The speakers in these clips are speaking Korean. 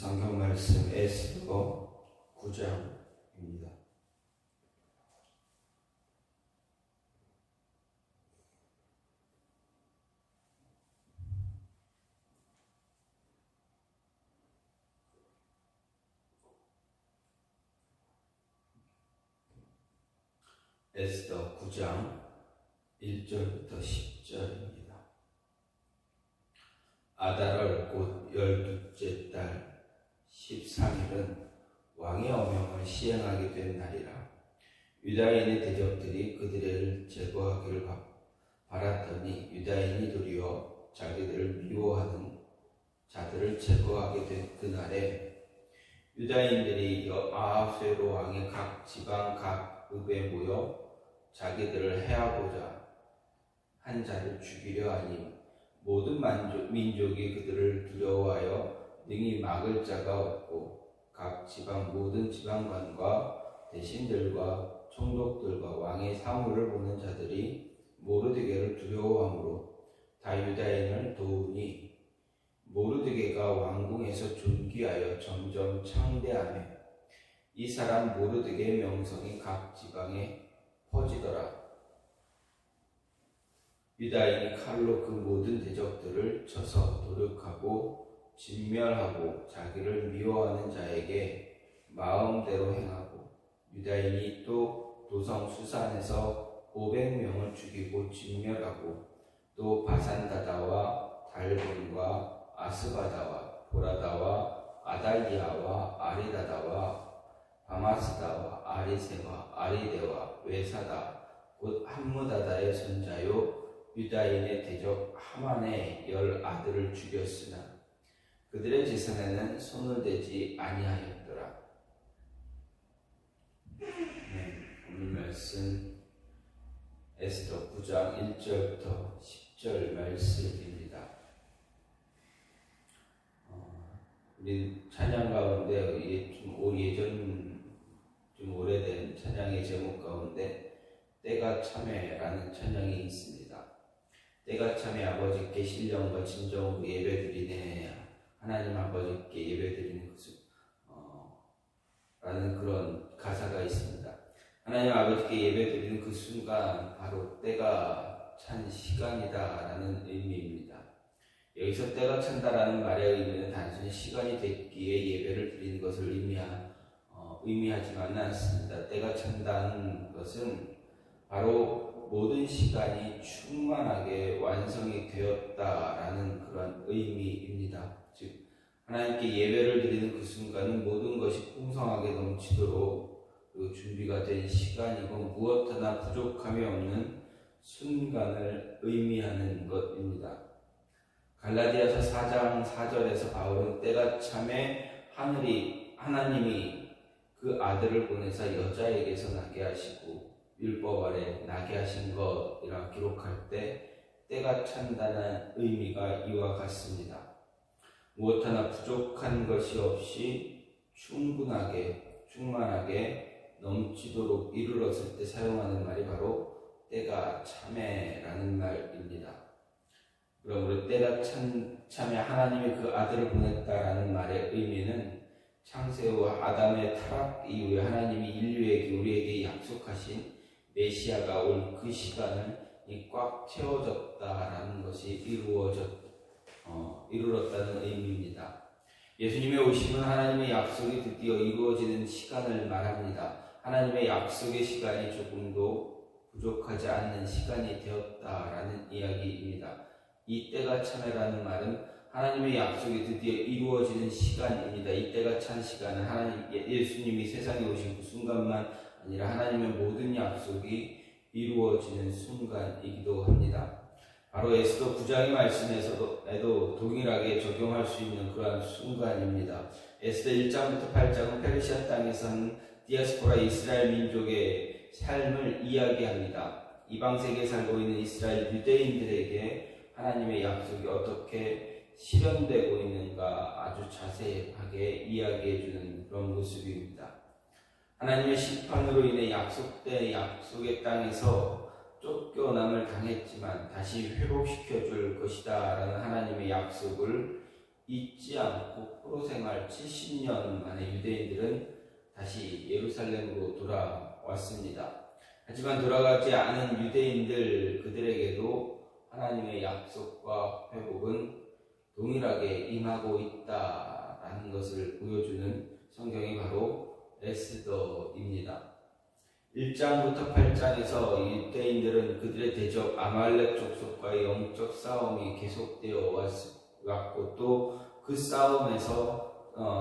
성경 말씀 에스더 9장입니다. 에스더 9장 1절부터 10절입니다. 아달월 곧 12째 달 13일은 왕의 어명을 시행하게 된 날이라. 유다인의 대적들이 그들을 제거하기를 바랐더니 유다인이 도리어 자기들을 미워하는 자들을 제거하게 된 그날에 유다인들이 아하수에로 왕의 각 지방 각 읍에 모여 자기들을 해하고자 한 자를 죽이려 하니 모든 민족이 그들을 두려워하여 능히 막을 자가 없고 각 지방 모든 지방관과 대신들과 총독들과 왕의 사물을 보는 자들이 모르드게를 두려워하므로 다 유다인을 도우니 모르드게가 왕궁에서 존귀하여 점점 창대하며 이 사람 모르드게의 명성이 각 지방에 퍼지더라. 유다인이 칼로 그 모든 대적들을 쳐서 도륙하고 진멸하고 자기를 미워하는 자에게 마음대로 행하고 유다인이 또 도성 수산에서 500명을 죽이고 진멸하고 또 바산다다와 달본과 아스바다와 보라다와 아달리아와 아리다다와 바마스다와 아리세와 아리데와 외사다 곧 함무다다의 손자요 유다인의 대적 하만의 10 아들을 죽였으나 그들의 재산에는 손을 대지 아니하였더라. 오늘 말씀 에스더 9장 1절부터 10절 말씀입니다. 우리 찬양 가운데 좀 오래된 찬양의 제목 가운데 때가 참회라는 찬양이 있습니다. 때가 참에 아버지께 신령과 진정으로 예배드리네 하나님 아버지께 예배드리는 것을 라는 그런 가사가 있습니다. 하나님 아버지께 예배드리는 그 순간 바로 때가 찬 시간이다 라는 의미입니다. 여기서 때가 찬다라는 말의 의미는 단순히 시간이 됐기에 예배를 드리는 것을 의미하지만은 않습니다. 때가 찬다는 것은 바로 모든 시간이 충만하게 완성이 되었다라는 그런 의미입니다. 즉 하나님께 예배를 드리는 그 순간은 모든 것이 풍성하게 넘치도록 준비가 된 시간이고 무엇 하나 부족함이 없는 순간을 의미하는 것입니다. 갈라디아서 4장 4절에서 바울은 때가 참에 하나님이 그 아들을 보내사 여자에게서 나게 하시고 율법 아래 나게 하신 것이라 기록할 때 때가 찬다는 의미가 이와 같습니다. 무엇 하나 부족한 것이 없이 충만하게 넘치도록 이르렀을 때 사용하는 말이 바로 때가 참에라는 말입니다. 그러므로 때가 참에 하나님이 그 아들을 보냈다라는 말의 의미는 창세 후 아담의 타락 이후에 하나님이 인류에게 우리에게 약속하신 메시아가 올 그 시간을 꽉 채워졌다라는 것이 이루었다는 의미입니다. 예수님의 오심은 하나님의 약속이 드디어 이루어지는 시간을 말합니다. 하나님의 약속의 시간이 조금도 부족하지 않는 시간이 되었다라는 이야기입니다. 이 때가 참회라는 말은 하나님의 약속이 드디어 이루어지는 시간입니다. 이 때가 찬 시간은 예수님이 세상에 오신 그 순간만 아니라 하나님의 모든 약속이 이루어지는 순간이기도 합니다. 바로 에스더 9장의 말씀에서도 동일하게 적용할 수 있는 그러한 순간입니다. 에스더 1장부터 8장은 페르시아 땅에 사는 디아스포라 이스라엘 민족의 삶을 이야기합니다. 이방 세계에 살고 있는 이스라엘 유대인들에게 하나님의 약속이 어떻게 실현되고 있는가 아주 자세하게 이야기해주는 그런 모습입니다. 하나님의 심판으로 인해 약속의 땅에서 쫓겨남을 당했지만 다시 회복시켜 줄 것이다 라는 하나님의 약속을 잊지 않고 포로 생활 70년 만에 유대인들은 다시 예루살렘으로 돌아왔습니다. 하지만 돌아가지 않은 유대인들 그들에게도 하나님의 약속과 회복은 동일하게 임하고 있다라는 것을 보여주는 성경이 바로 에스더입니다. 1장부터 8장에서 유대인들은 그들의 대적 아말렉 족속과의 영적 싸움이 계속되어 왔고 또 그 싸움에서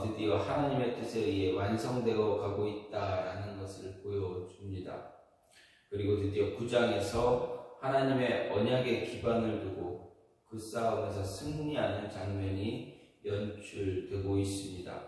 드디어 하나님의 뜻에 의해 완성되어 가고 있다라는 것을 보여줍니다. 그리고 드디어 9장에서 하나님의 언약의 기반을 두고 그 싸움에서 승리하는 장면이 연출되고 있습니다.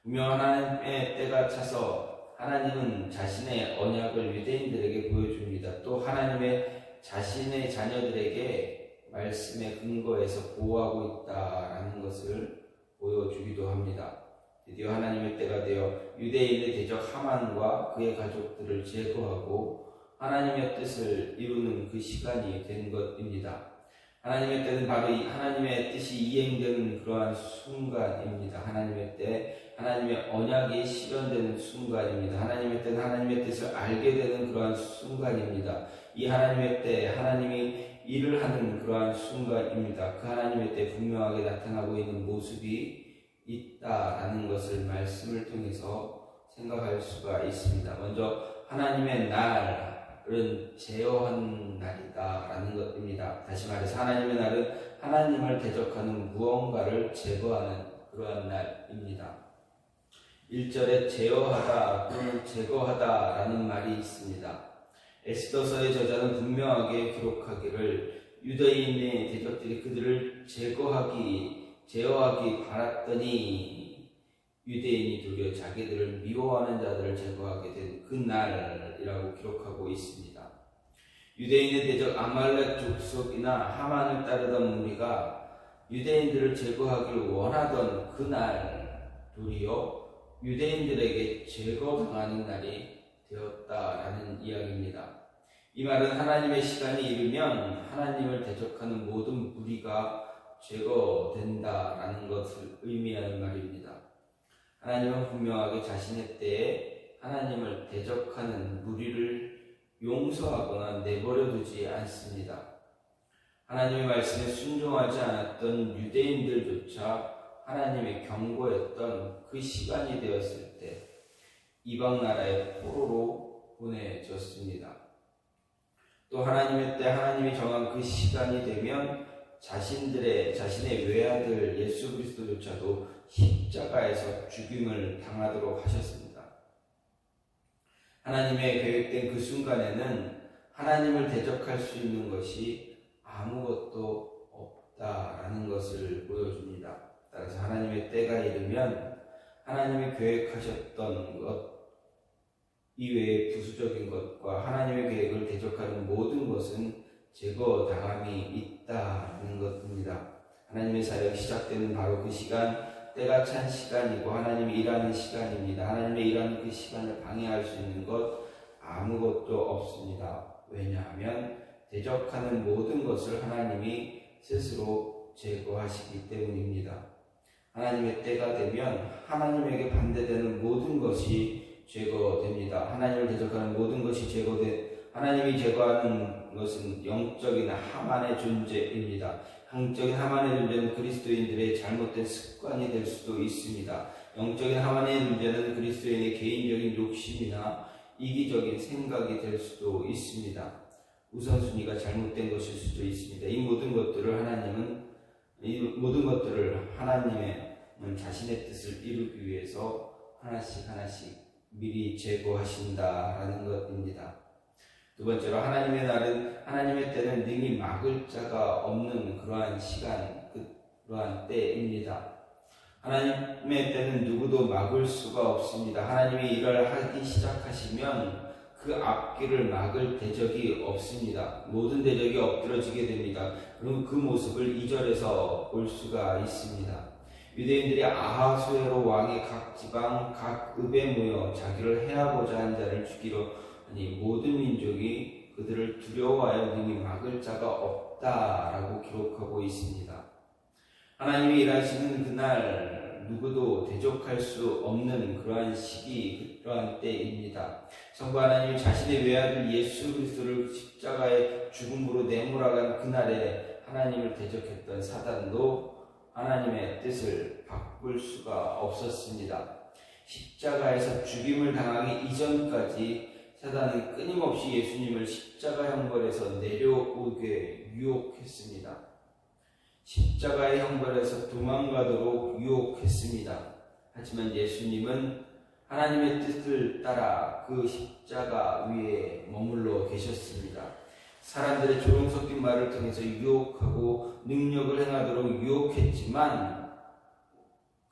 분명 하나님의 때가 차서 하나님은 자신의 언약을 유대인들에게 보여줍니다. 또 하나님의 자신의 자녀들에게 말씀의 근거에서 보호하고 있다라는 것을 보여주기도 합니다. 드디어 하나님의 때가 되어 유대인의 대적 하만과 그의 가족들을 제거하고 하나님의 뜻을 이루는 그 시간이 된 것입니다. 하나님의 때는 바로 하나님의 뜻이 이행되는 그러한 순간입니다. 하나님의 때 하나님의 언약이 실현되는 순간입니다. 하나님의 때는 하나님의 뜻을 알게 되는 그러한 순간입니다. 이 하나님의 때 하나님이 일을 하는 그러한 순간입니다. 그 하나님의 때 분명하게 나타나고 있는 모습이 있다라는 것을 말씀을 통해서 생각할 수가 있습니다. 먼저 하나님의 날은 제어한 날이다라는 것입니다. 다시 말해서 하나님의 날은 하나님을 대적하는 무언가를 제거하는 그러한 날입니다. 1절에 제어하다 또는 제거하다라는 말이 있습니다. 에스더서의 저자는 분명하게 기록하기를 유대인의 대적들이 그들을 제어하기 바랐더니 유대인이 도리어 자기들을 미워하는 자들을 제거하게 된 그 날이라고 기록하고 있습니다. 유대인의 대적 아말렉 족속이나 하만을 따르던 무리가 유대인들을 제거하기를 원하던 그 날 도리어 유대인들에게 제거당하는 날이 되었다라는 이야기입니다. 이 말은 하나님의 시간이 이르면 하나님을 대적하는 모든 무리가 제거된다라는 것을 의미하는 말입니다. 하나님은 분명하게 자신의 때에 하나님을 대적하는 무리를 용서하거나 내버려 두지 않습니다. 하나님의 말씀에 순종하지 않았던 유대인들조차 하나님의 경고했던 그 시간이 되었을 때 이방 나라의 포로로 보내졌습니다. 또 하나님의 때 하나님이 정한 그 시간이 되면 자신의 외아들 예수 그리스도조차도 십자가에서 죽임을 당하도록 하셨습니다. 하나님의 계획된 그 순간에는 하나님을 대적할 수 있는 것이 아무것도 없다라는 것을 보여줍니다. 따라서 하나님의 때가 이르면 하나님이 계획하셨던 것 이외의 부수적인 것과 하나님의 계획을 대적하는 모든 것은 제거당함이 있다는 것입니다. 하나님의 사역이 시작되는 바로 그 시간, 때가 찬 시간이고 하나님이 일하는 시간입니다. 하나님의 일하는 그 시간을 방해할 수 있는 것 아무것도 없습니다. 왜냐하면 대적하는 모든 것을 하나님이 스스로 제거하시기 때문입니다. 하나님의 때가 되면 하나님에게 반대되는 모든 것이 제거됩니다. 하나님을 대적하는 모든 것이 하나님이 제거하는 것은 영적인 하만의 존재입니다. 영적인 하만의 존재는 그리스도인들의 잘못된 습관이 될 수도 있습니다. 영적인 하만의 존재는 그리스도인의 개인적인 욕심이나 이기적인 생각이 될 수도 있습니다. 우선순위가 잘못된 것일 수도 있습니다. 이 모든 것들을 하나님의 자신의 뜻을 이루기 위해서 하나씩 미리 제거하신다라는 것입니다. 두 번째로 하나님의 날은 하나님의 때는 능히 막을 자가 없는 그러한 시간, 그러한 때입니다. 하나님의 때는 누구도 막을 수가 없습니다. 하나님이 일을 하기 시작하시면 그 앞길을 막을 대적이 없습니다. 모든 대적이 엎드러지게 됩니다. 그리고 그 모습을 2절에서 볼 수가 있습니다. 유대인들이 아하수에로 왕의 각 지방 각 읍에 모여 자기를 해하고자 한 자를 죽이려 하니 모든 민족이 그들을 두려워하여 능히 막을 자가 없다라고 기록하고 있습니다. 하나님이 일하시는 그날 누구도 대적할 수 없는 그러한 시기, 그러한 때입니다. 성부 하나님이 자신의 외아들 예수 그리스도를 십자가의 죽음으로 내몰아간 그날에 하나님을 대적했던 사단도 하나님의 뜻을 바꿀 수가 없었습니다. 십자가에서 죽임을 당하기 이전까지 사단은 끊임없이 예수님을 십자가 형벌에서 내려오게 유혹했습니다. 십자가의 형벌에서 도망가도록 유혹했습니다. 하지만 예수님은 하나님의 뜻을 따라 그 십자가 위에 머물러 계셨습니다. 사람들의 조롱 섞인 말을 통해서 유혹하고 능력을 행하도록 유혹했지만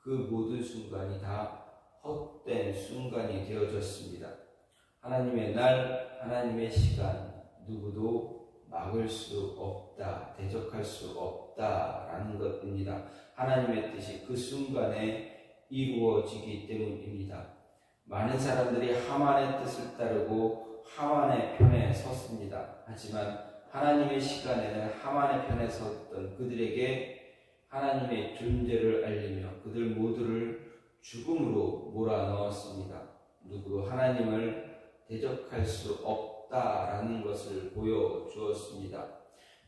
그 모든 순간이 다 헛된 순간이 되어졌습니다. 하나님의 날, 하나님의 시간, 누구도 막을 수 없다, 대적할 수 없다라는 것입니다. 하나님의 뜻이 그 순간에 이루어지기 때문입니다. 많은 사람들이 하만의 뜻을 따르고 하만의 편에 섰습니다. 하지만 하나님의 시간에는 하만의 편에 섰던 그들에게 하나님의 존재를 알리며 그들 모두를 죽음으로 몰아넣었습니다. 누구도 하나님을 대적할 수 없다라는 것을 보여주었습니다.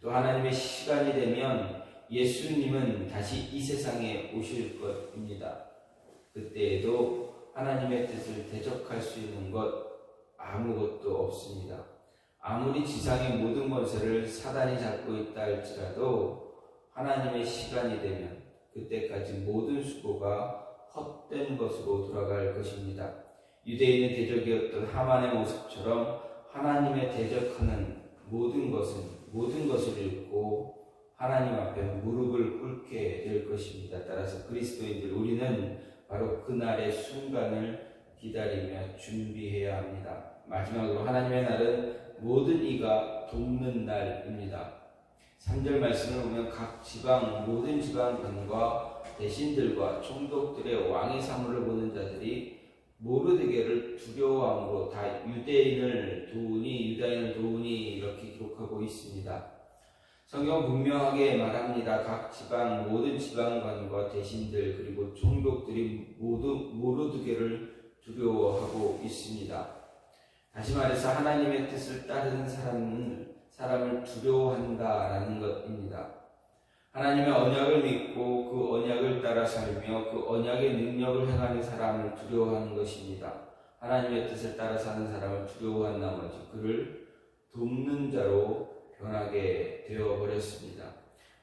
또 하나님의 시간이 되면 예수님은 다시 이 세상에 오실 것입니다. 그때에도 하나님의 뜻을 대적할 수 있는 것 아무것도 없습니다. 아무리 지상의 모든 권세를 사단이 잡고 있다 할지라도 하나님의 시간이 되면 그때까지 모든 수고가 헛된 것으로 돌아갈 것입니다. 유대인의 대적이었던 하만의 모습처럼 하나님의 대적하는 모든 것을 잃고 하나님 앞에 무릎을 꿇게 될 것입니다. 따라서 그리스도인들 우리는 바로 그날의 순간을 기다리며 준비해야 합니다. 마지막으로 하나님의 날은 모든 이가 돕는 날입니다. 3절 말씀을 보면 각 지방 모든 지방관과 대신들과 총독들의 왕의 사물을 보는 자들이 모르드게를 두려워함으로 다 유다인을 도우니 이렇게 기록하고 있습니다. 성경 분명하게 말합니다. 각 지방 모든 지방관과 대신들 그리고 총독들이 모두 모르드게를 두려워하고 있습니다. 다시 말해서 하나님의 뜻을 따르는 사람을 두려워한다라는 것입니다. 하나님의 언약을 믿고 그 언약을 따라 살며 그 언약의 능력을 행하는 사람을 두려워하는 것입니다. 하나님의 뜻을 따라 사는 사람을 두려워한 나머지 그를 돕는 자로 변하게 되어버렸습니다.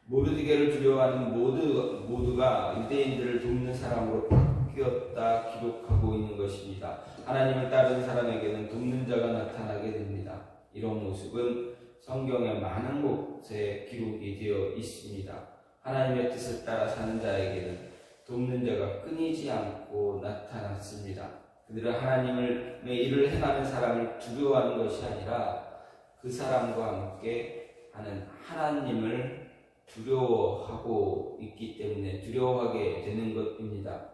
모르드게를 두려워하는 모두가 유대인들을 돕는 사람으로 바뀌었다 기록하고 있는 것입니다. 하나님을 따르는 사람에게는 돕는 자가 나타나게 됩니다. 이런 모습은 성경의 많은 곳에 기록이 되어 있습니다. 하나님의 뜻을 따라 사는 자에게는 돕는 자가 끊이지 않고 나타났습니다. 그들은 하나님의 일을 행하는 사람을 두려워하는 것이 아니라 그 사람과 함께 하는 하나님을 두려워하고 있기 때문에 두려워하게 되는 것입니다.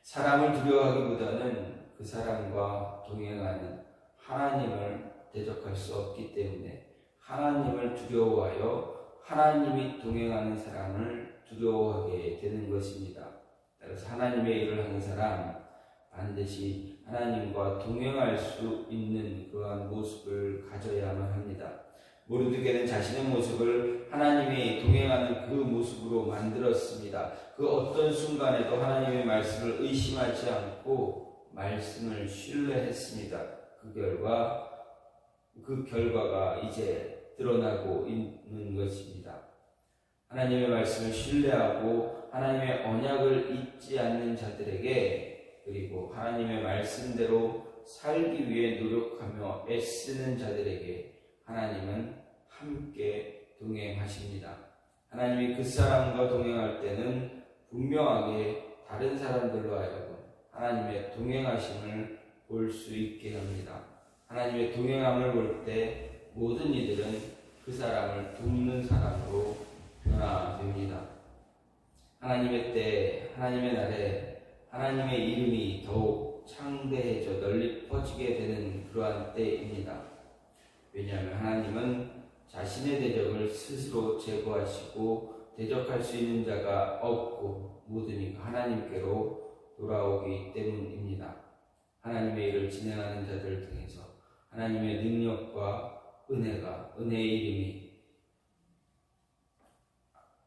사람을 두려워하기보다는 그 사람과 동행하는 하나님을 대적할 수 없기 때문에 하나님을 두려워하여 하나님이 동행하는 사람을 두려워하게 되는 것입니다. 따라서 하나님의 일을 하는 사람 반드시 하나님과 동행할 수 있는 그러한 모습을 가져야만 합니다. 모르드게는 자신의 모습을 하나님이 동행하는 그 모습으로 만들었습니다. 그 어떤 순간에도 하나님의 말씀을 의심하지 않고 말씀을 신뢰했습니다. 그 결과가 이제 드러나고 있는 것입니다. 하나님의 말씀을 신뢰하고 하나님의 언약을 잊지 않는 자들에게 그리고 하나님의 말씀대로 살기 위해 노력하며 애쓰는 자들에게 하나님은 함께 동행하십니다. 하나님이 그 사람과 동행할 때는 분명하게 다른 사람들로 하여금 하나님의 동행하심을 볼 수 있게 합니다. 하나님의 동행함을 볼 때 모든 이들은 그 사람을 돕는 사람으로 변화됩니다. 하나님의 때, 하나님의 날에 하나님의 이름이 더욱 창대해져 널리 퍼지게 되는 그러한 때입니다. 왜냐하면 하나님은 자신의 대적을 스스로 제거하시고 대적할 수 있는 자가 없고 모든 하나님께로 돌아오기 때문입니다. 하나님의 일을 진행하는 자들을 통해서 하나님의 능력과 은혜의 이름이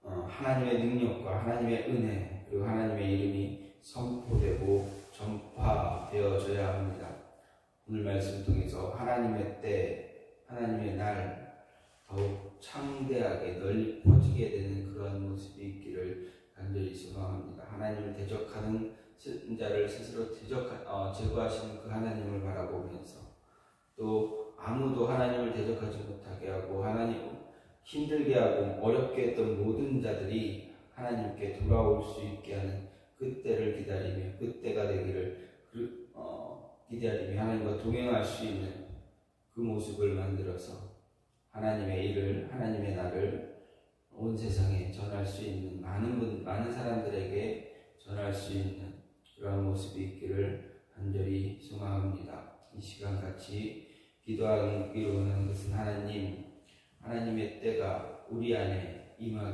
하나님의 능력과 하나님의 은혜 그리고 하나님의 이름이 선포되고 전파되어져야 합니다. 오늘 말씀 통해서 하나님의 때, 하나님의 날 더욱 창대하게 널리 퍼지게 되는 그런 모습이 있기를 간절히 소망합니다. 하나님을 대적하는 자를 스스로 제거하시는 그 하나님을 바라보면서 또 아무도 하나님을 대적하지 못하게 하고 하나님 힘들게 하고 어렵게 했던 모든 자들이 하나님께 돌아올 수 있게 하는 그때를 기다리며 그때가 되기를 기다리며 하나님과 동행할 수 있는 그 모습을 만들어서 하나님의 일을 하나님의 날을 온 세상에 전할 수 있는 많은 사람들에게 전할 수 있는 그런 모습이 있기를 간절히 소망합니다. 이 시간 같이 기도하기로 하는 것은 하나님의 때가 우리 안에 임하게